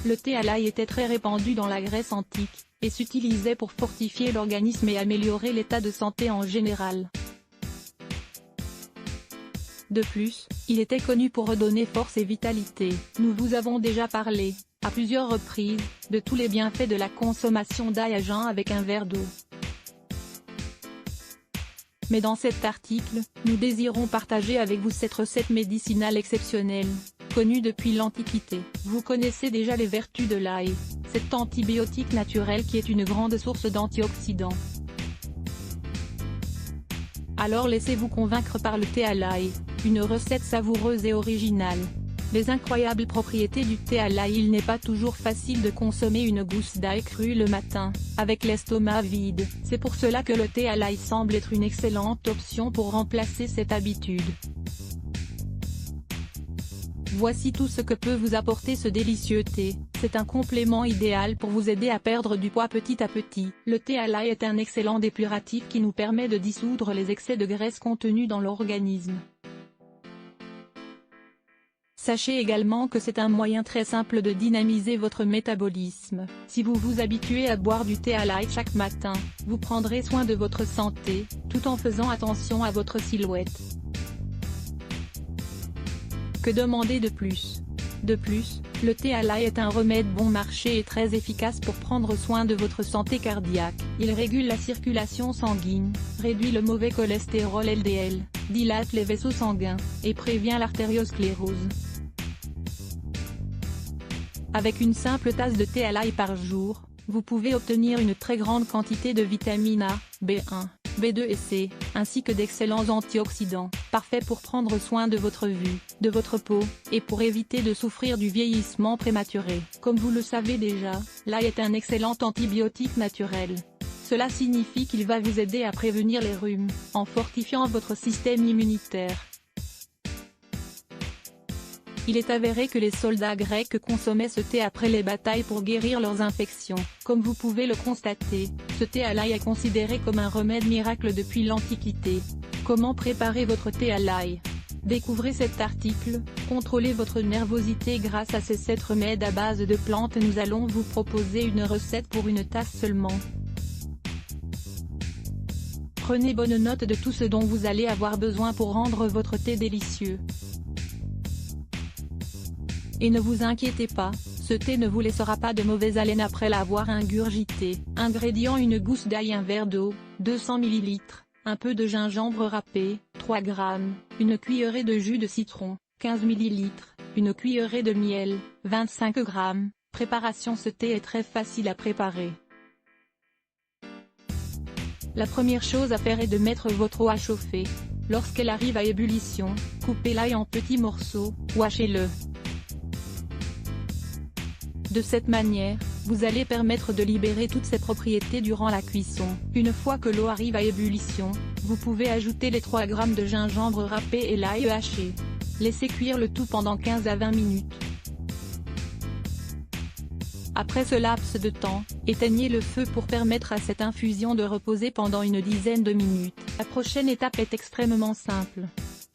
Le thé à l'ail était très répandu dans la Grèce antique, et s'utilisait pour fortifier l'organisme et améliorer l'état de santé en général. De plus, il était connu pour redonner force et vitalité. Nous vous avons déjà parlé, à plusieurs reprises, de tous les bienfaits de la consommation d'ail à jeun avec un verre d'eau. Mais dans cet article, nous désirons partager avec vous cette recette médicinale exceptionnelle, connue depuis l'Antiquité. Vous connaissez déjà les vertus de l'ail, cet antibiotique naturel qui est une grande source d'antioxydants. Alors laissez-vous convaincre par le thé à l'ail, une recette savoureuse et originale. Les incroyables propriétés du thé à l'ail. Il n'est pas toujours facile de consommer une gousse d'ail crue le matin, avec l'estomac vide. C'est pour cela que le thé à l'ail semble être une excellente option pour remplacer cette habitude. Voici tout ce que peut vous apporter ce délicieux thé. C'est un complément idéal pour vous aider à perdre du poids petit à petit. Le thé à l'ail est un excellent dépuratif qui nous permet de dissoudre les excès de graisse contenus dans l'organisme. Sachez également que c'est un moyen très simple de dynamiser votre métabolisme. Si vous vous habituez à boire du thé à l'ail chaque matin, vous prendrez soin de votre santé, tout en faisant attention à votre silhouette. Que demander de plus? De plus, le thé à l'ail est un remède bon marché et très efficace pour prendre soin de votre santé cardiaque. Il régule la circulation sanguine, réduit le mauvais cholestérol LDL, dilate les vaisseaux sanguins, et prévient l'artériosclérose. Avec une simple tasse de thé à l'ail par jour, vous pouvez obtenir une très grande quantité de vitamines A, B1, B2 et C, ainsi que d'excellents antioxydants, parfaits pour prendre soin de votre vue, de votre peau, et pour éviter de souffrir du vieillissement prématuré. Comme vous le savez déjà, l'ail est un excellent antibiotique naturel. Cela signifie qu'il va vous aider à prévenir les rhumes, en fortifiant votre système immunitaire. Il est avéré que les soldats grecs consommaient ce thé après les batailles pour guérir leurs infections. Comme vous pouvez le constater, ce thé à l'ail est considéré comme un remède miracle depuis l'Antiquité. Comment préparer votre thé à l'ail? Découvrez cet article, contrôlez votre nervosité grâce à ces 7 remèdes à base de plantes. Nous allons vous proposer une recette pour une tasse seulement. Prenez bonne note de tout ce dont vous allez avoir besoin pour rendre votre thé délicieux. Et ne vous inquiétez pas, ce thé ne vous laissera pas de mauvaise haleine après l'avoir ingurgité. Ingrédients: une gousse d'ail, un verre d'eau, 200 ml, un peu de gingembre râpé, 3 g, une cuillerée de jus de citron, 15 ml, une cuillerée de miel, 25 g. Préparation: ce thé est très facile à préparer. La première chose à faire est de mettre votre eau à chauffer. Lorsqu'elle arrive à ébullition, coupez l'ail en petits morceaux, ou hachez-le. De cette manière, vous allez permettre de libérer toutes ses propriétés durant la cuisson. Une fois que l'eau arrive à ébullition, vous pouvez ajouter les 3 g de gingembre râpé et l'ail haché. Laissez cuire le tout pendant 15 à 20 minutes. Après ce laps de temps, éteignez le feu pour permettre à cette infusion de reposer pendant une dizaine de minutes. La prochaine étape est extrêmement simple.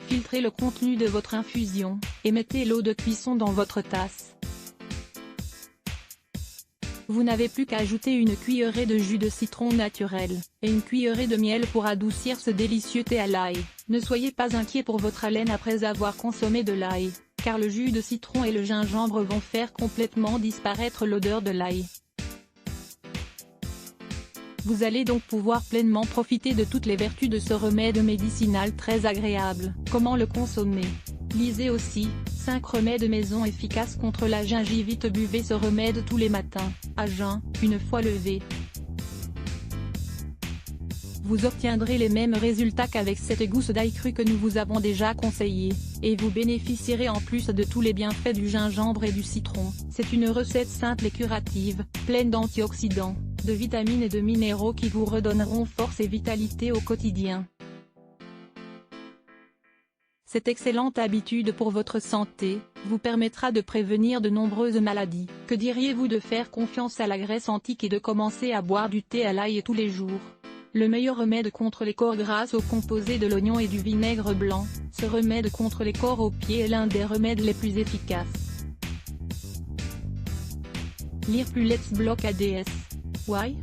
Filtrez le contenu de votre infusion, et mettez l'eau de cuisson dans votre tasse. Vous n'avez plus qu'à ajouter une cuillerée de jus de citron naturel, et une cuillerée de miel pour adoucir ce délicieux thé à l'ail. Ne soyez pas inquiet pour votre haleine après avoir consommé de l'ail, car le jus de citron et le gingembre vont faire complètement disparaître l'odeur de l'ail. Vous allez donc pouvoir pleinement profiter de toutes les vertus de ce remède médicinal très agréable. Comment le consommer? Lisez aussi, 5 remèdes maison efficaces contre la gingivite. Buvez ce remède tous les matins, à jeun, une fois levé. Vous obtiendrez les mêmes résultats qu'avec cette gousse d'ail crue que nous vous avons déjà conseillée, et vous bénéficierez en plus de tous les bienfaits du gingembre et du citron. C'est une recette simple et curative, pleine d'antioxydants, de vitamines et de minéraux qui vous redonneront force et vitalité au quotidien. Cette excellente habitude pour votre santé vous permettra de prévenir de nombreuses maladies. Que diriez-vous de faire confiance à la Grèce antique et de commencer à boire du thé à l'ail tous les jours? Le meilleur remède contre les corps grâce au composé de l'oignon et du vinaigre blanc. Ce remède contre les corps aux pieds est l'un des remèdes les plus efficaces. Lire plus Let's Block ADS. Why?